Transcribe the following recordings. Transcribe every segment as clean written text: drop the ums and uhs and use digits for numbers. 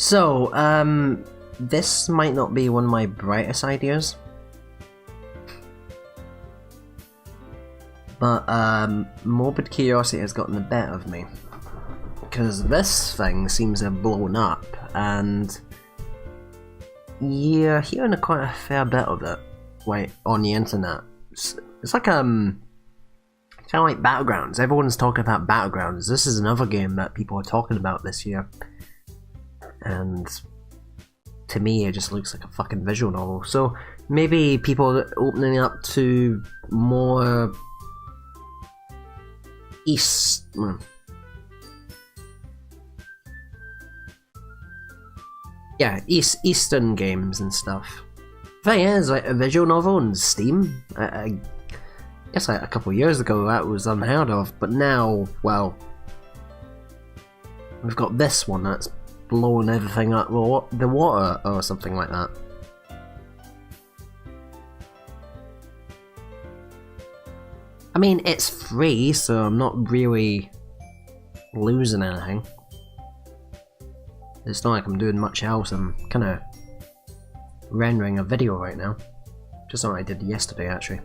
So, this might not be one of my brightest ideas. But, morbid curiosity has gotten the better of me. Because this thing seems to have blown up, and you're hearing quite a fair bit of it, like, on the internet. It's like, kind of like Battlegrounds. Everyone's talking about Battlegrounds. This is another game that people are talking about this year. And to me, it just looks like a fucking visual novel. So maybe people are opening up to more Eastern games and stuff. The thing is, like a visual novel on Steam, I guess like a couple of years ago that was unheard of, but now, well, we've got this one that's blowing everything up the water or something like that. I mean, it's free, so I'm not really losing anything. It's not like I'm doing much else. I'm kind of rendering a video right now. Just like I did yesterday, actually.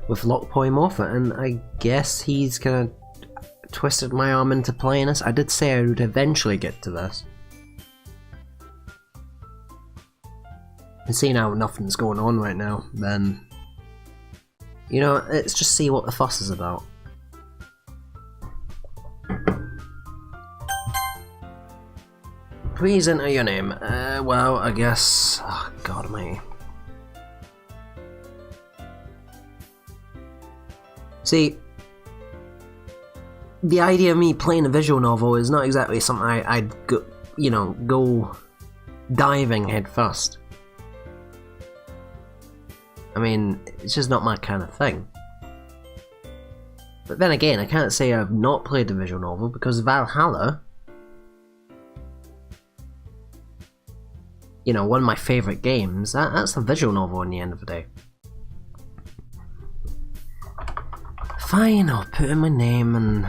With Lock Polymorpha, and I guess he's kind of twisted my arm into playing this. I did say I would eventually get to this. And seeing how nothing's going on right now, then, you know, let's just see what the fuss is about. Please enter your name. Well, I guess... Oh, God almighty. See, the idea of me playing a visual novel is not exactly something I'd go, go diving head first. I mean, it's just not my kind of thing. But then again, I can't say I've not played a visual novel, because Valhalla, you know, one of my favourite games, that's a visual novel in the end of the day. Fine, I'll put in my name and...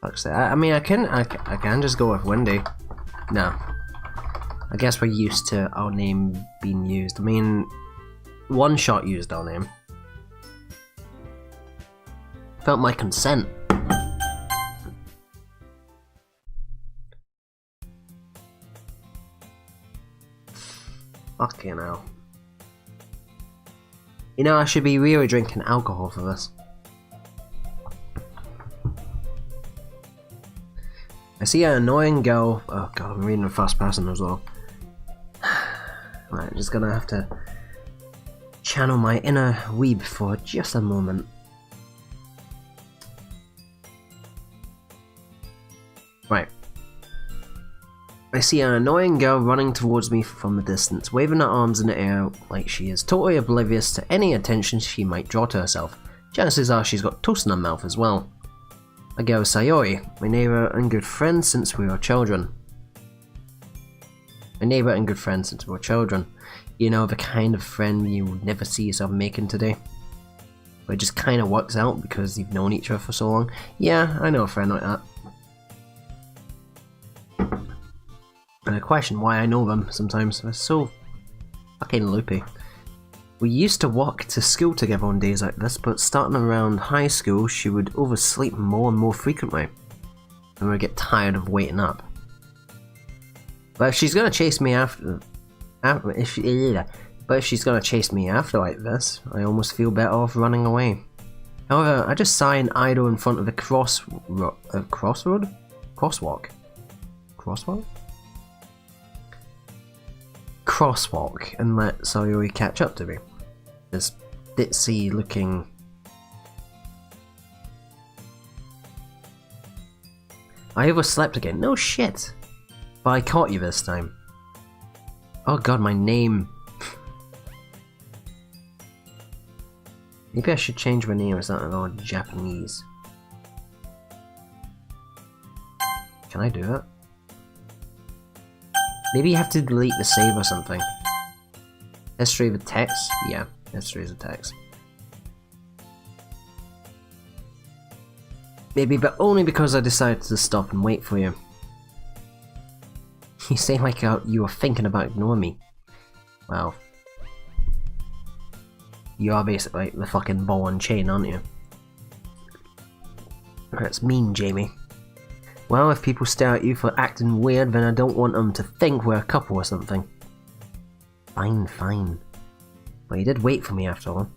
fuck's that. I mean, I can just go with Wendy. No. I guess we're used to our name being used. I mean, One Shot used our name. Felt my consent. Fucking hell. You know, I should be really drinking alcohol for this. I see an annoying girl. Oh god, I'm reading in first person as well. Right, I'm just gonna have to channel my inner weeb for just a moment. Right. I see an annoying girl running towards me from the distance, waving her arms in the air like she is totally oblivious to any attention she might draw to herself. Chances are she's got toast in her mouth as well. I go Sayori, my neighbour and good friend since we were children. You know, the kind of friend you would never see yourself making today. But it just kind of works out because you've known each other for so long. Yeah, I know a friend like that. And I question why I know them sometimes. They're so fucking loopy. We used to walk to school together on days like this, but starting around high school, she would oversleep more and more frequently, and would get tired of waiting up. But if she's gonna chase me if she's gonna chase me after like this, I almost feel better off running away. However, I just sigh and idle in front of the crosswalk and let Sayori catch up to me. This ditzy looking... I overslept again. No shit! But I caught you this time. Oh god, my name. Maybe I should change my name or something all Japanese. Can I do it? Maybe you have to delete the save or something. History of the text? Yeah, history of the text. Maybe, but only because I decided to stop and wait for you. You say like you were thinking about ignoring me. Well, you are basically like the fucking ball and chain, aren't you? That's mean, Jamie. Well, if people stare at you for acting weird, then I don't want them to think we're a couple or something. Fine, fine. Well, you did wait for me after all.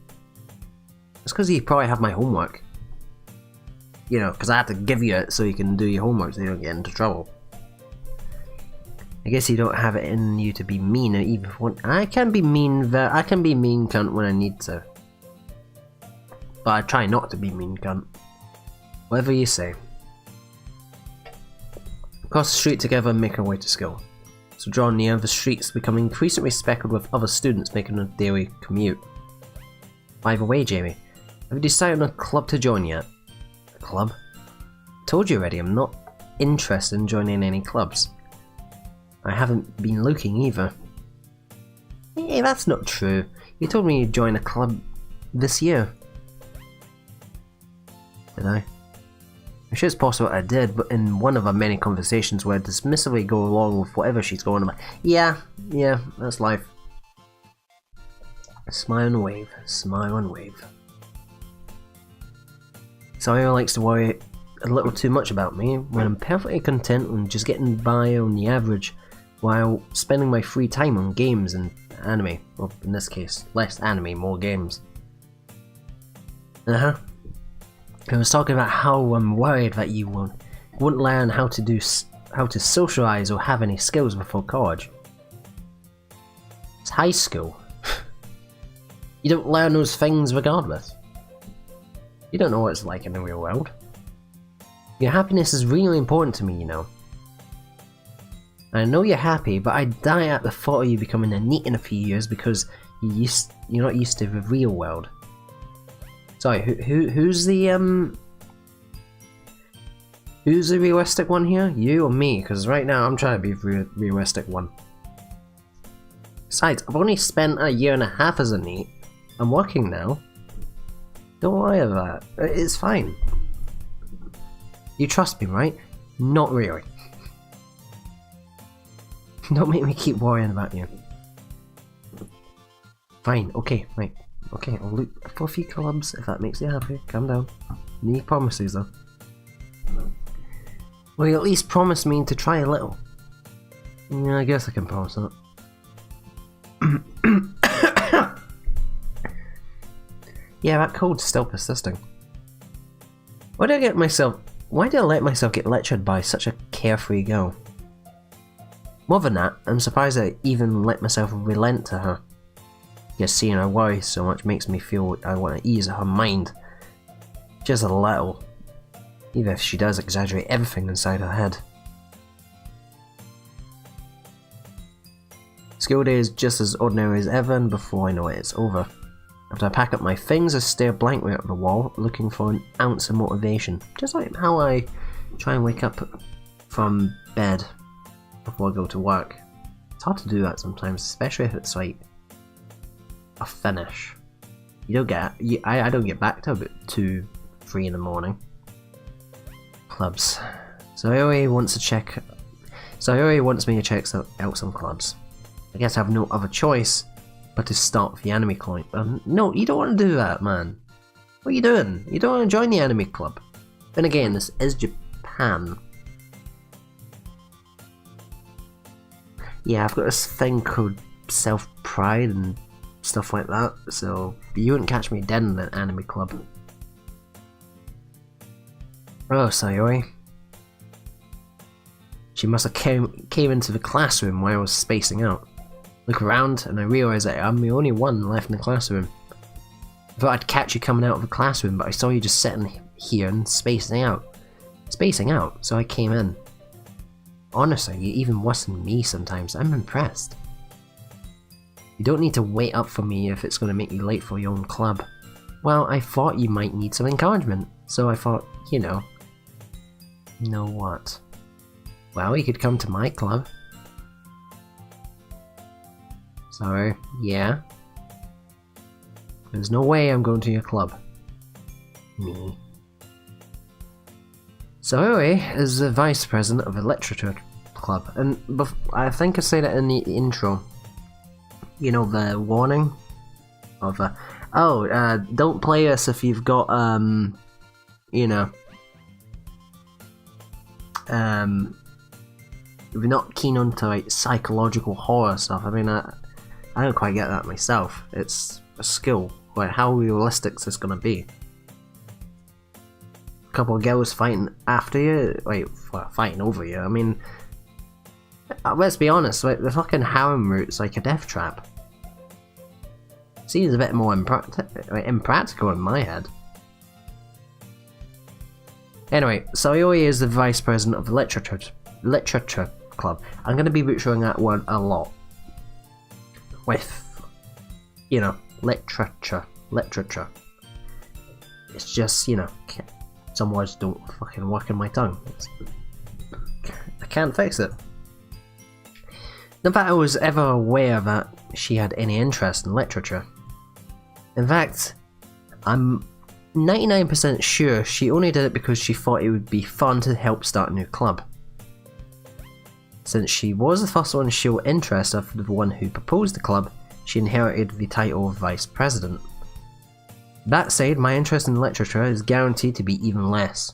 It's because you probably have my homework. You know, because I had to give you it so you can do your homework so you don't get into trouble. I guess you don't have it in you to be mean, or even when I can be mean. I can be mean cunt when I need to, but I try not to be mean cunt. Whatever you say. Cross the street together and make our way to school. So drawing near, the streets become increasingly speckled with other students making a daily commute. By the way, Jamie, have you decided on a club to join yet? A club? I told you already, I'm not interested in joining any clubs. I haven't been looking either. Hey, that's not true. You told me you'd join a club this year. Did I? I'm sure it's possible I did, but in one of our many conversations where I dismissively go along with whatever she's going about. Yeah, that's life. Smile and wave, smile and wave. Sawyer likes to worry a little too much about me when I'm perfectly content on just getting by on the average while spending my free time on games and anime. Well, in this case, less anime, more games. I was talking about how I'm worried that you won't learn how to socialize or have any skills before college. It's high school. You don't learn those things regardless. You don't know what it's like in the real world. Your happiness is really important to me, you know. I know you're happy, but I die at the thought of you becoming a NEET in a few years because you're not used to the real world. Sorry, who's the realistic one here? You or me? Because right now I'm trying to be the realistic one. Besides, I've only spent a year and a half as a NEET. I'm working now. Don't worry about that. It's fine. You trust me, right? Not really. Don't make me keep worrying about you. Fine, okay, right. Okay, I'll look for a few clubs if that makes you happy. Calm down. Any promises though? Well, you at least promise me to try a little. Yeah, I guess I can promise that. Yeah, that cold's still persisting. Why do I let myself get lectured by such a carefree girl? More than that, I'm surprised I even let myself relent to her. Just seeing her worry so much makes me feel I want to ease her mind. Just a little. Even if she does exaggerate everything inside her head. School day is just as ordinary as ever, and before I know it, it's over. After I pack up my things, I stare blankly at the wall, looking for an ounce of motivation. Just like how I try and wake up from bed before I go to work. It's hard to do that sometimes, especially if it's like a finish. I don't get back to about 2, 3 in the morning. Clubs. Sayori wants me to check out some clubs. I guess I have no other choice but to start with the anime club. No, you don't want to do that, man. What are you doing? You don't want to join the anime club. Then again, this is Japan. Yeah, I've got this thing called self-pride and stuff like that, so you wouldn't catch me dead in an anime club. Oh, Sayori. She must have came into the classroom while I was spacing out. Look around and I realise that I'm the only one left in the classroom. I thought I'd catch you coming out of the classroom, but I saw you just sitting here and spacing out. So I came in. Honestly, you're even worse than me sometimes. I'm impressed. You don't need to wait up for me if it's going to make you late for your own club. Well, I thought you might need some encouragement, so I thought, you know. You know what? Well, you could come to my club. So, yeah. There's no way I'm going to your club. Me. Sayori is the vice president of the literature club, and I think I said it in the intro. You know, the warning of don't play this if you've got you know, if you're not keen on to like psychological horror stuff. I mean, I don't quite get that myself. It's a skill. Like, how realistic is this gonna be? A couple of girls fighting after you, like fighting over you. I mean, let's be honest. Like, the fucking harem route's like a death trap. Seems a bit more impractical in my head. Anyway, Sayori is the vice president of the literature club. I'm going to be butchering that word a lot. With, you know, literature. It's just, you know, some words don't fucking work in my tongue. I can't fix it. Not that I was ever aware that she had any interest in literature. In fact, I'm 99% sure she only did it because she thought it would be fun to help start a new club. Since she was the first one to show interest after the one who proposed the club, she inherited the title of vice president. That said, my interest in literature is guaranteed to be even less.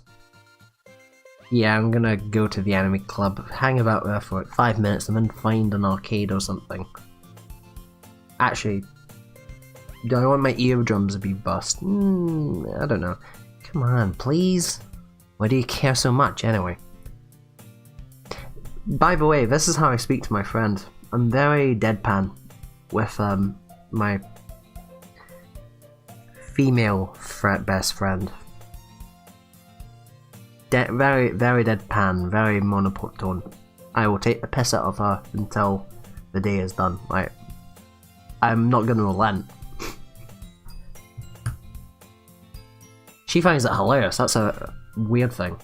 Yeah, I'm gonna go to the anime club, hang about there for like 5 minutes and then find an arcade or something. Actually, do I want my eardrums to be bust? I don't know. Come on, please. Why do you care so much anyway? By the way, this is how I speak to my friend. I'm very deadpan with my female best friend. Very, very deadpan, very monotone. I will take the piss out of her until the day is done. I'm not gonna relent. She finds it hilarious. That's a weird thing.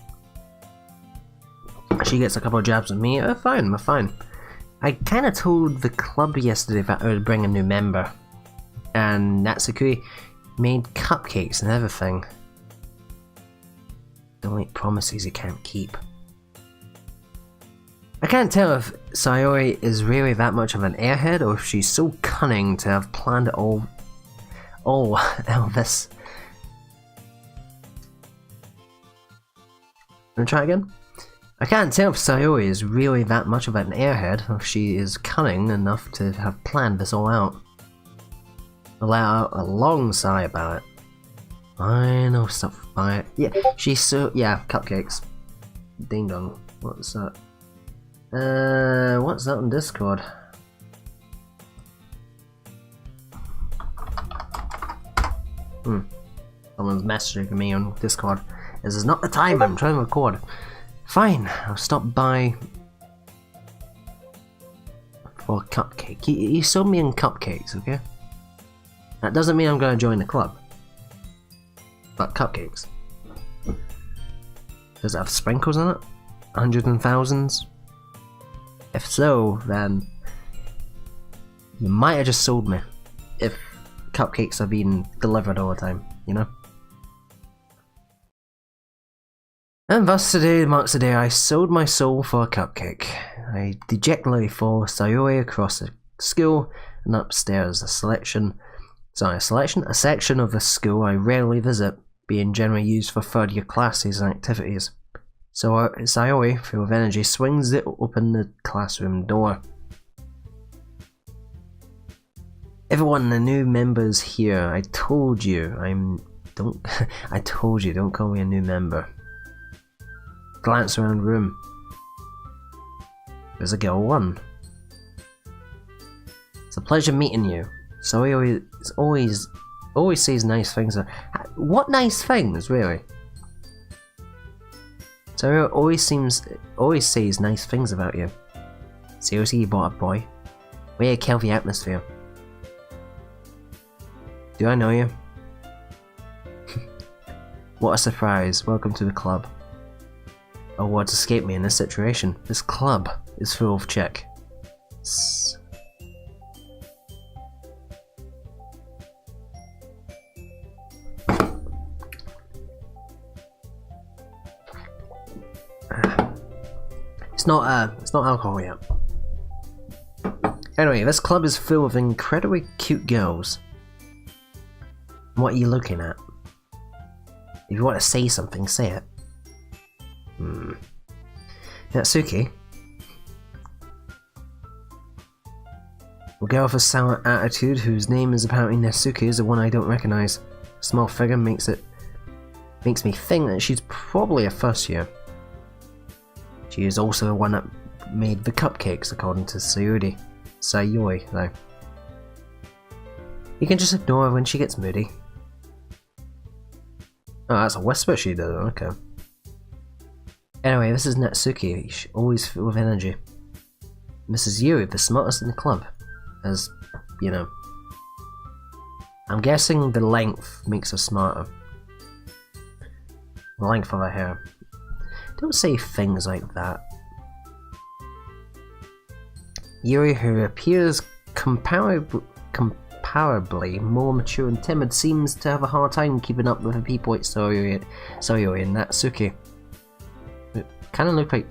She gets a couple of jabs at me. Fine, we're fine. I kind of told the club yesterday that I would bring a new member, and Natsuki made cupcakes and everything. Don't make promises you can't keep. I can't tell if Sayori is really that much of an airhead or if she's so cunning to have planned it all this. Wanna try again? I can't tell if Sayori is really that much of an airhead or if she is cunning enough to have planned this all out. I let out a long sigh about it. I know stuff by it. Yeah, she's so. Yeah, cupcakes. Ding dong. What's that? What's that on Discord? Someone's messaging me on Discord. This is not the time, I'm trying to record. Fine, I'll stop by for a cupcake. You sold me in cupcakes, okay? That doesn't mean I'm going to join the club. But cupcakes. Does it have sprinkles on it? Hundreds and thousands? If so, then you might have just sold me. If cupcakes are being delivered all the time, you know? And thus today marks the day I sold my soul for a cupcake. I dejectedly follow Sayori across the school and upstairs. A section of the school I rarely visit, being generally used for third year classes and activities. So Sayori, full of energy, swings open the classroom door. Everyone, the new members here. I told you, don't call me a new member. Glance around the room. There's a girl 1. It's a pleasure meeting you. Sayori always says nice things. What nice things, really? Sayori always says nice things about you. Seriously, you bought a boy? Way to kill the atmosphere. Do I know you? What a surprise. Welcome to the club. Oh, words escape me in this situation. This club is full of chick. It's not alcohol yet. Anyway, this club is full of incredibly cute girls. What are you looking at? If you want to say something, say it. Natsuki? A girl with a sour attitude whose name is apparently Natsuki is the one I don't recognise. Small figure makes me think that she's probably a first year. She is also the one that made the cupcakes, according to Sayuri though. You can just ignore her when she gets moody. Oh, that's a whisper she did, okay. Anyway, this is Natsuki, she's always full of energy. Mrs. Yuri, the smartest in the club. As, you know. I'm guessing the length makes her smarter. The length of her hair. Don't say things like that. Yuri, who appears comparably more mature and timid, seems to have a hard time keeping up with the people like Sayuri and Natsuki. It kind of look like...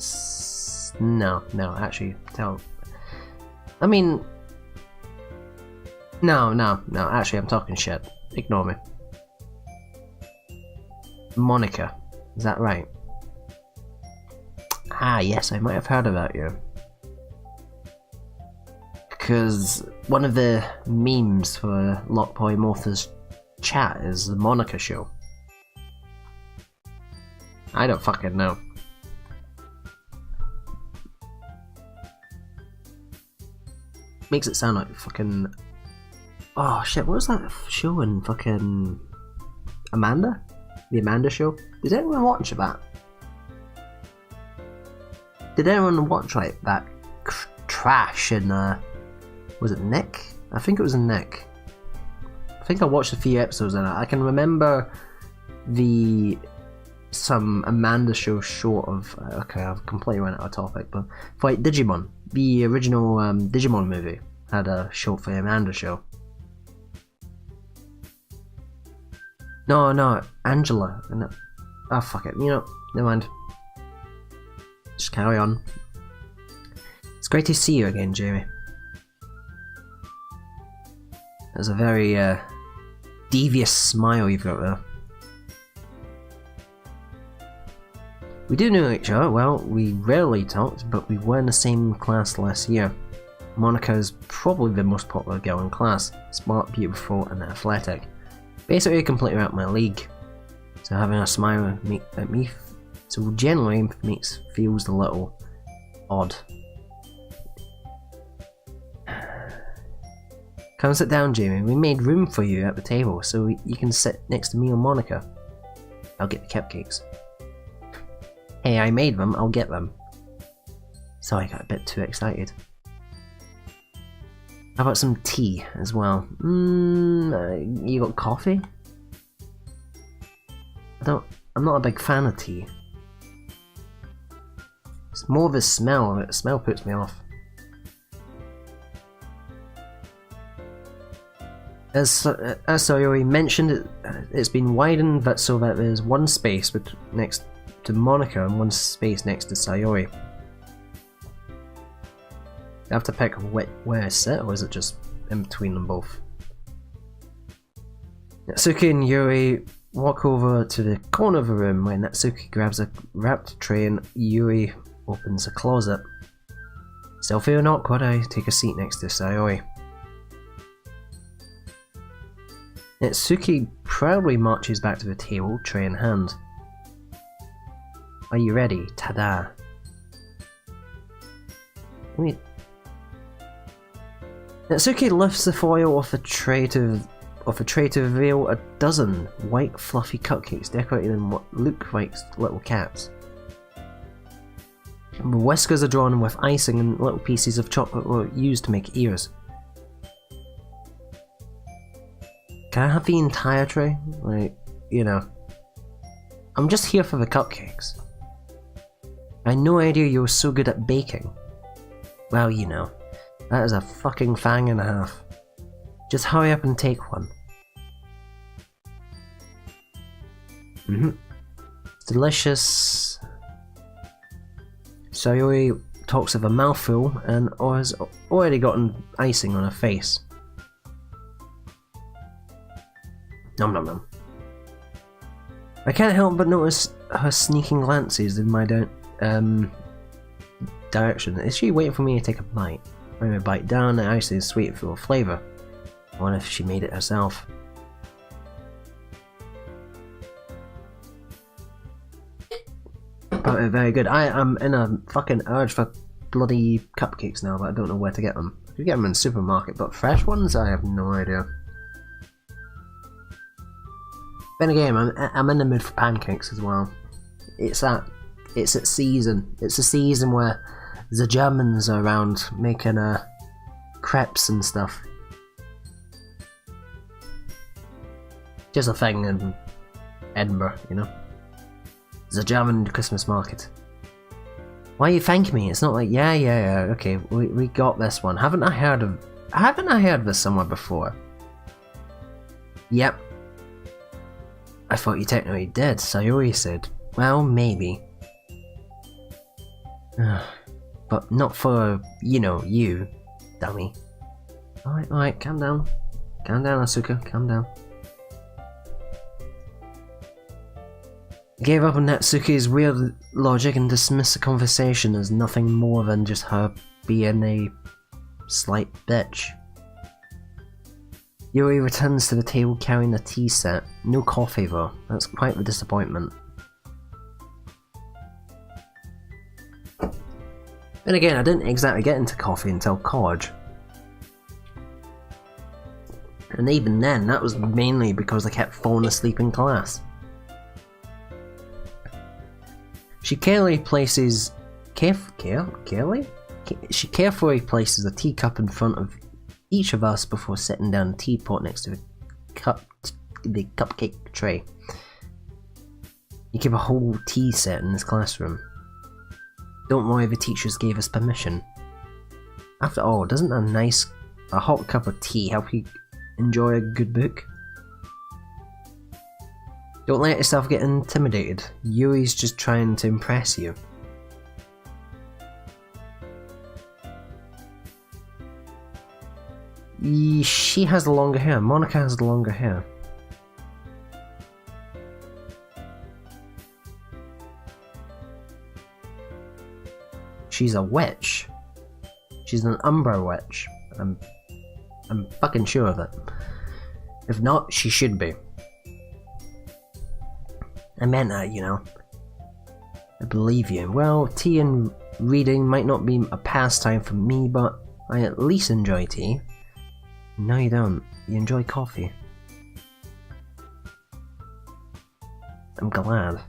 No, actually, tell... I mean... No, actually I'm talking shit. Ignore me. Monica, is that right? Ah, yes, I might have heard about you. Because one of the memes for Lock Polymorpha's chat is the Monica show. I don't fucking know. Makes it sound like fucking... Oh shit, what was that show in fucking... Amanda? The Amanda Show? Did anyone watch that? Did anyone watch like that trash in was it Nick? I think it was Nick. I think I watched a few episodes of it. I can remember some Amanda Show short of okay, I've completely run out of topic, but for like Digimon, the original Digimon movie had a short for the Amanda Show. No, Angela. No. Oh fuck it, you know, never mind. Just carry on. It's great to see you again, Jamie. There's a very devious smile you've got there. We do know each other. Well, we rarely talked, but we were in the same class last year. Monica is probably the most popular girl in class. Smart, beautiful, and athletic. Basically completely out my league. So having a smile at me so generally feels a little odd. Come sit down, Jamie. We made room for you at the table so you can sit next to me and Monica. I'll get the cupcakes. Hey, I made them, I'll get them. Sorry, I got a bit too excited. How about some tea as well? You got coffee? I'm not a big fan of tea. It's more the smell of it. The smell puts me off. As Sayori mentioned, it's been widened so that there's one space next to Monica and one space next to Sayori. I have to pick where I sit, or is it just in between them both? Natsuki and Yuri walk over to the corner of the room where Natsuki grabs a wrapped tray and Yuri opens a closet. Still feeling awkward, I take a seat next to Sayori. Natsuki proudly marches back to the table, tray in hand. Are you ready? Ta-da! Wait. Natsuki lifts the foil off a tray to reveal a dozen white fluffy cupcakes decorated in what look like little cats. The whiskers are drawn with icing and little pieces of chocolate were used to make ears. Can I have the entire tray? Like, you know. I'm just here for the cupcakes. I had no idea you were so good at baking. Well, you know. That is a fucking fang and a half. Just hurry up and take one. It's delicious. Sayori talks of a mouthful and has already gotten icing on her face. Nom nom nom. I can't help but notice her sneaking glances in my direction. Is she waiting for me to take a bite? Bring a bite down, the ice is sweet and full of flavour. I wonder if she made it herself. But very good. I am in a fucking urge for bloody cupcakes now, but I don't know where to get them. You get them in the supermarket, but fresh ones? I have no idea. Then again, I'm in the mood for pancakes as well. It's at season. It's a season where the Germans are around making crepes and stuff. Just a thing in Edinburgh, you know. The German Christmas market. Why you thank me? It's not like yeah, okay, we got this one. Haven't I heard of this somewhere before? Yep. I thought you technically did, Sayori said. Well, maybe. But not for, you know, you, dummy. Alright, calm down. Calm down, Asuka, calm down. Gave up on Natsuki's weird logic and dismissed the conversation as nothing more than just her being a slight bitch. Yuri returns to the table carrying a tea set. No coffee though. That's quite the disappointment. Then again, I didn't exactly get into coffee until college. And even then, that was mainly because I kept falling asleep in class. She carefully places She carefully places a teacup in front of each of us before setting down a teapot next to the cupcake tray. You keep a whole tea set in this classroom. Don't worry, the teachers gave us permission. After all, doesn't a hot cup of tea help you enjoy a good book? Don't let yourself get intimidated. Yuri's just trying to impress you. She has the longer hair. Monica has the longer hair. She's a witch. She's an Umbra witch. I'm fucking sure of it. If not, she should be. I meant that, you know. I believe you. Well, tea and reading might not be a pastime for me, but I at least enjoy tea. No, you don't. You enjoy coffee. I'm glad.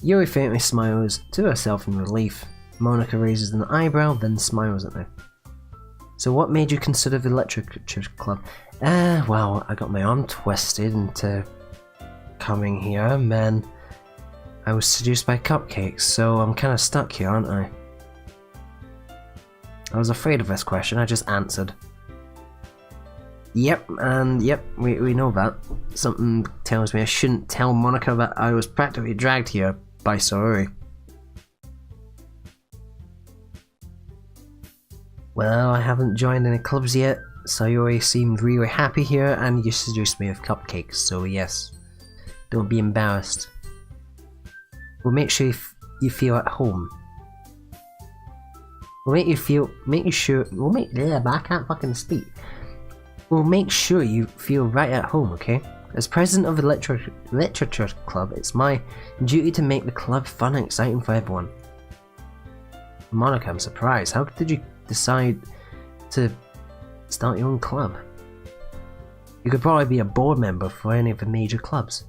Yuri faintly smiles to herself in relief. Monica raises an eyebrow, then smiles at me. So what made you consider the literature club? Well, I got my arm twisted into coming here, and then I was seduced by cupcakes, so I'm kind of stuck here, aren't I? I was afraid of this question, I just answered. Yep, and yep, we know that. Something tells me I shouldn't tell Monica that I was practically dragged here by Sayori. Well, I haven't joined any clubs yet. Sayori seemed really happy here, and you seduced me with cupcakes, so yes. Don't be embarrassed. We'll make sure you feel at home. I can't fucking speak. We'll make sure you feel right at home, okay? As president of the literature club, it's my duty to make the club fun and exciting for everyone. Monica, I'm surprised. How did you decide to start your own club? You could probably be a board member for any of the major clubs.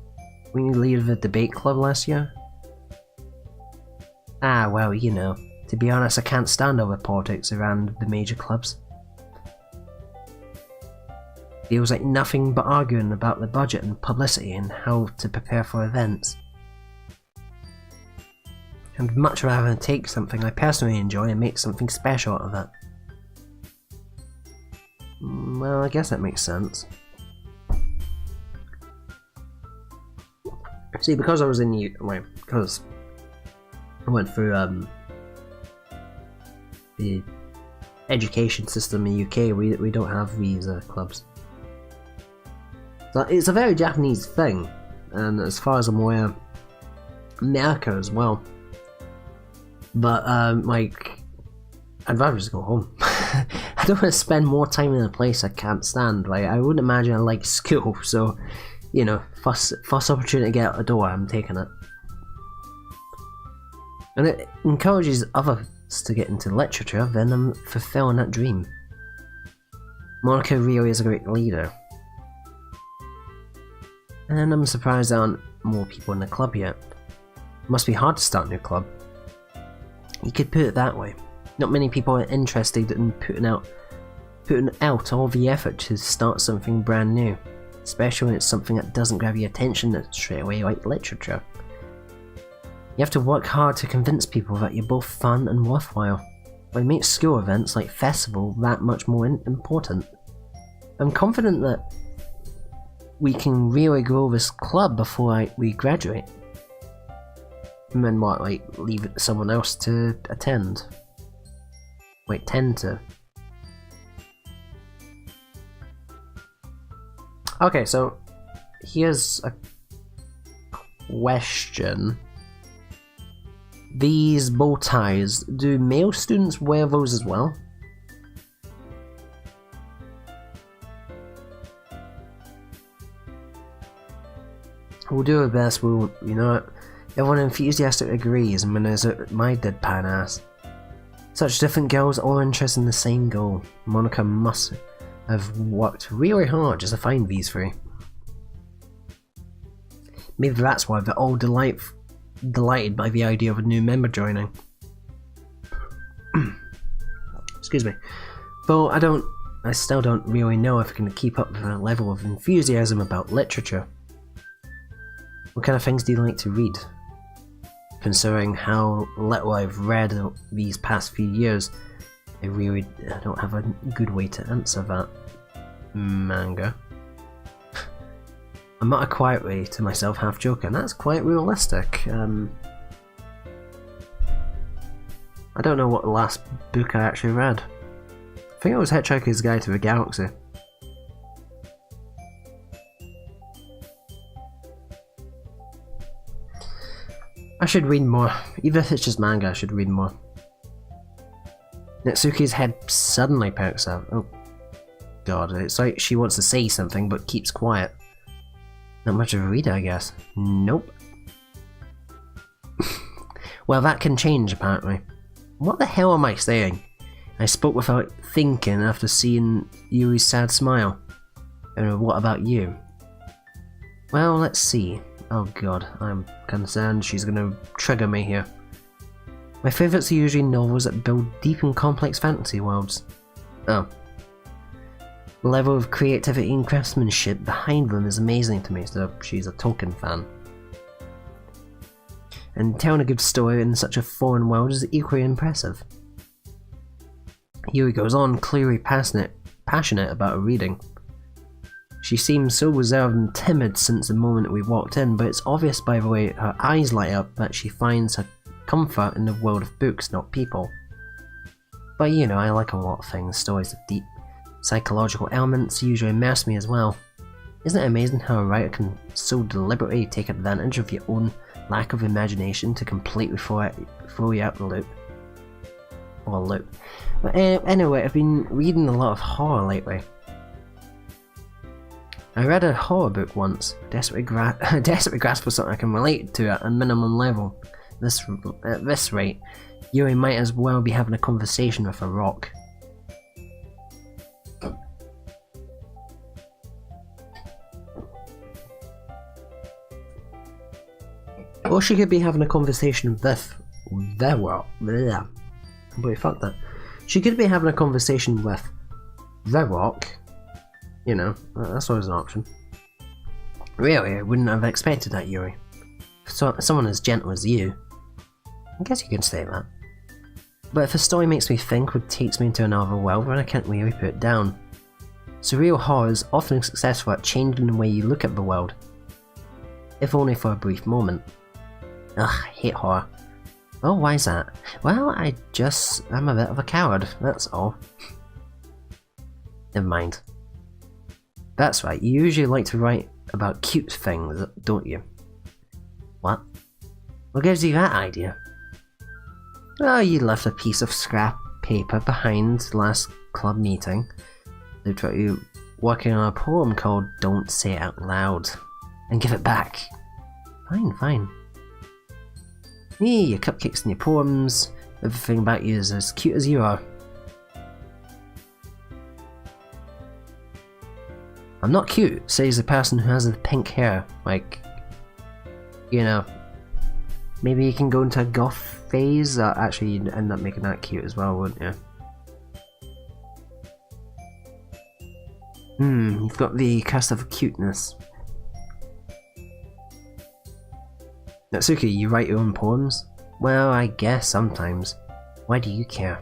Weren't you lead of the debate club last year? Ah, well, you know. To be honest, I can't stand all the politics around the major clubs. Feels like nothing but arguing about the budget and publicity and how to prepare for events. I'd much rather take something I personally enjoy and make something special out of it. Well, I guess that makes sense. See, because I was in because I went through the education system in the UK, we don't have these clubs. So it's a very Japanese thing, and as far as I'm aware, America as well. But like, I'd rather just go home. I don't want to spend more time in a place I can't stand. Like, I wouldn't imagine I like school, so, you know, first opportunity to get out the door, I'm taking it. And it encourages others to get into literature, then I'm fulfilling that dream. Monica really is a great leader. And I'm surprised there aren't more people in the club yet. It must be hard to start a new club. You could put it that way. Not many people are interested in putting out all the effort to start something brand new, especially when it's something that doesn't grab your attention straight away, like literature. You have to work hard to convince people that you're both fun and worthwhile, but it makes school events like festival that much more important. I'm confident that we can really grow this club before we graduate. And then what, like, leave it to someone else to attend? Like, tend to. Okay, so here's a question. These bow ties, do male students wear those as well? We'll do our best, you know, everyone enthusiastically agrees, and when there's my deadpan ass. Such different girls all interested in the same goal. Monica must have worked really hard just to find these three. Maybe that's why they're all delighted by the idea of a new member joining. Excuse me. Though I still don't really know if I can keep up with a level of enthusiasm about literature. What kind of things do you like to read? Considering how little I've read these past few years, I don't have a good way to answer that. Manga. I'm not a quiet way to myself, half joking. That's quite realistic. I don't know what the last book I actually read. I think it was Hitchhiker's Guide to the Galaxy. I should read more. Even if it's just manga, I should read more. Natsuki's head suddenly perks up. Oh god, it's like she wants to say something but keeps quiet. Not much of a reader, I guess. Nope. Well, that can change, apparently. What the hell am I saying? I spoke without thinking after seeing Yuri's sad smile. What about you? Well, let's see. Oh god, I'm concerned she's gonna trigger me here. My favourites are usually novels that build deep and complex fantasy worlds. Oh. The level of creativity and craftsmanship behind them is amazing to me, so she's a Tolkien fan. And telling a good story in such a foreign world is equally impressive. Yuri goes on, clearly passionate about her reading. She seems so reserved and timid since the moment we walked in, but it's obvious by the way her eyes light up that she finds her comfort in the world of books, not people. But you know, I like a lot of things. Stories of deep psychological elements usually immerse me as well. Isn't it amazing how a writer can so deliberately take advantage of your own lack of imagination to completely throw you out the loop? But anyway, I've been reading a lot of horror lately. I read a horror book once, desperately grasp for something I can relate to at a minimum level. At this rate, Yuri might as well be having a conversation with a rock. Or she could be having a conversation with the rock. But fuck that. She could be having a conversation with the rock. You know, that's always an option. Really, I wouldn't have expected that, Yuri. For someone as gentle as you. I guess you can say that. But if a story makes me think or takes me into another world, then I can't really put it down. Surreal horror is often successful at changing the way you look at the world. If only for a brief moment. Ugh, I hate horror. Oh, why's that? Well, I'm a bit of a coward, that's all. Never mind. That's right, you usually like to write about cute things, don't you? What? What gives you that idea? Oh, you left a piece of scrap paper behind last club meeting. They got you working on a poem called Don't Say It Out Loud. And give it back. Fine. Yeah, your cupcakes and your poems, everything about you is as cute as you are. I'm not cute, says the person who has the pink hair. Like, you know, maybe you can go into a goth phase. Actually, you'd end up making that cute as well, wouldn't you? You've got the cast of cuteness. Natsuki, you write your own poems? Well, I guess sometimes. Why do you care?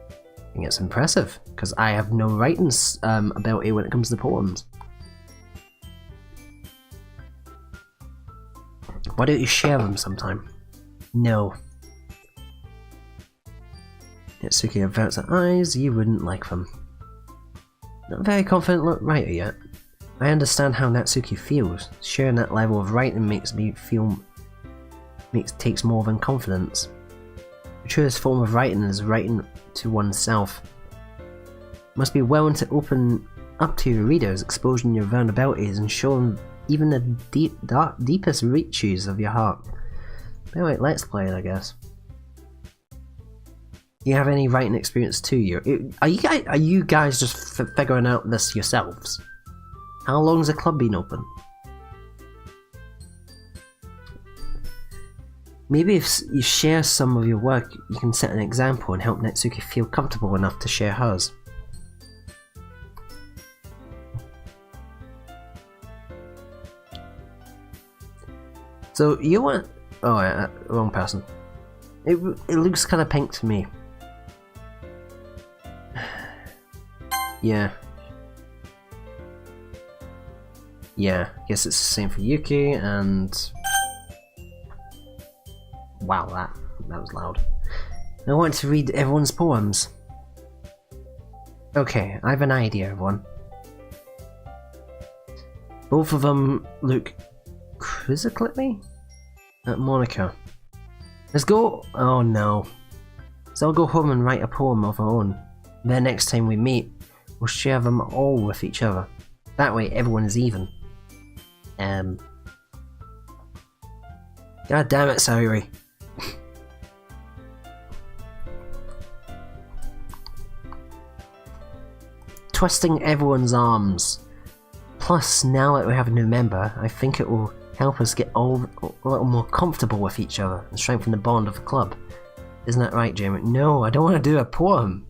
I think it's impressive, because I have no writing ability when it comes to poems. Why don't you share them sometime? No. Natsuki averts her eyes, you wouldn't like them. Not a very confident writer yet. I understand how Natsuki feels. Sharing that level of writing takes more than confidence. The truest form of writing is writing to oneself. You must be willing to open up to your readers, exposing your vulnerabilities and showing even the deepest reaches of your heart. Anyway, let's play it, I guess. Do you have any writing experience too? Are you guys just figuring out this yourselves? How long has the club been open? Maybe if you share some of your work, you can set an example and help Natsuki feel comfortable enough to share hers. So you want... Oh, wrong person. It looks kind of pink to me. Yeah. Yeah, guess it's the same for Yuki, and... Wow, that was loud. I want to read everyone's poems. Okay, I have an idea of one. Both of them look quizzically at Monica. Let's go. Oh no. So I'll go home and write a poem of our own. Then next time we meet, we'll share them all with each other. That way everyone is even. God damn it, Sayuri. Twisting everyone's arms. Plus, now that we have a new member, I think it will help us get all a little more comfortable with each other and strengthen the bond of the club. Isn't that right, Jamie? No, I don't want to do a poem.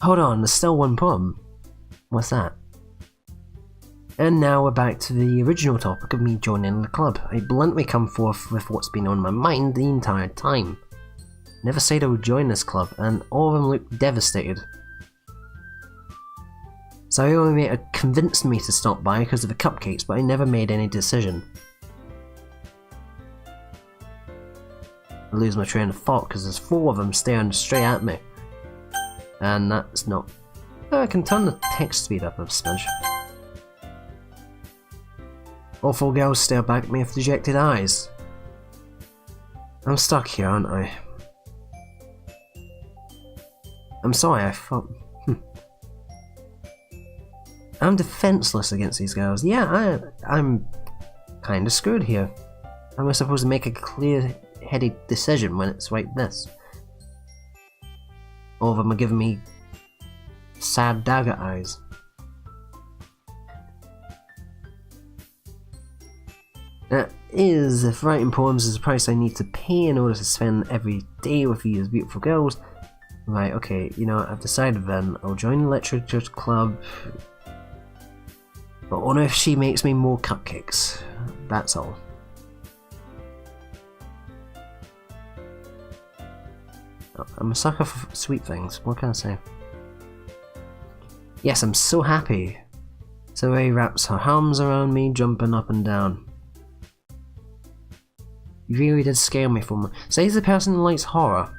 Hold on, there's still one poem. What's that? And now we're back to the original topic of me joining the club. I bluntly come forth with what's been on my mind the entire time. Never said I would join this club, and all of them looked devastated. Sayori convinced me to stop by because of the cupcakes, but I never made any decision. I lose my train of thought because there's 4 of them staring straight at me. And that's not... I can turn the text speed up a smidge. All 4 girls stare back at me with dejected eyes. I'm stuck here, aren't I? I'm sorry, I thought... I'm defenseless against these girls. Yeah, I'm kinda screwed here. How am I supposed to make a clear-headed decision when it's like this? All of them are giving me sad dagger eyes. That is, if writing poems is the price I need to pay in order to spend every day with these beautiful girls. Right, okay, you know, I've decided then. I'll join the literature club. But only if she makes me more cupcakes. That's all. I'm a sucker for sweet things. What can I say? Yes, I'm so happy. Zoe wraps her arms around me, jumping up and down. You really did scare me from her. Say he's the person who likes horror.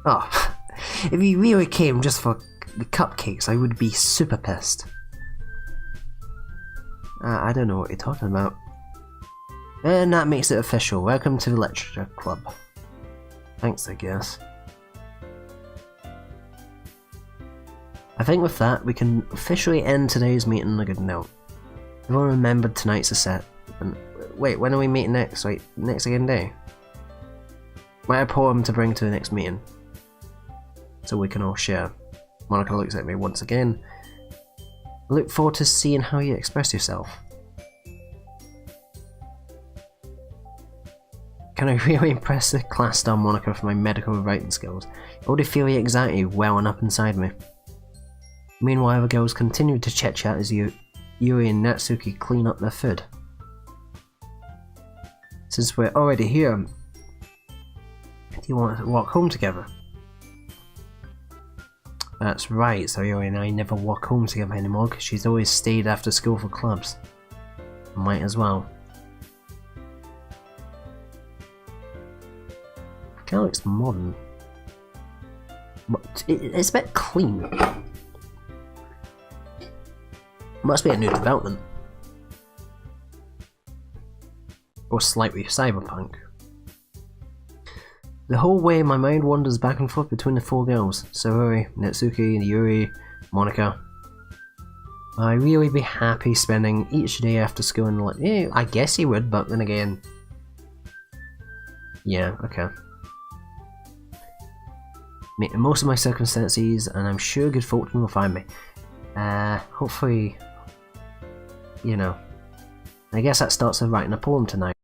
Oh, if he really came just for the cupcakes, I would be super pissed. I don't know what you're talking about. And that makes it official. Welcome to the Literature Club. Thanks, I guess. I think with that, we can officially end today's meeting on a good note. Everyone remembered tonight's a set. And wait, when are we meeting next? Wait, next again day? Write a poem to bring to the next meeting, so we can all share. Monica looks at me once again. I look forward to seeing how you express yourself. Can I really impress the class star Monica for my medical writing skills? I already feel the anxiety welling up inside me. Meanwhile, the girls continued to chit-chat as Yuri and Natsuki clean up their food. Since we're already here, do you want to walk home together? That's right, so Yuri and I never walk home together anymore because she's always stayed after school for clubs. Might as well. Kinda looks modern. But it's a bit clean. Must be a new development. Or slightly cyberpunk. The whole way my mind wanders back and forth between the four girls. Saori, Natsuki, Yuri, Monica. I'd really be happy spending each day after school and like, yeah, I guess he would, but then again... Yeah, okay. Make the most of my circumstances, and I'm sure good fortune will find me. Hopefully... You know. I guess that starts with writing a poem tonight.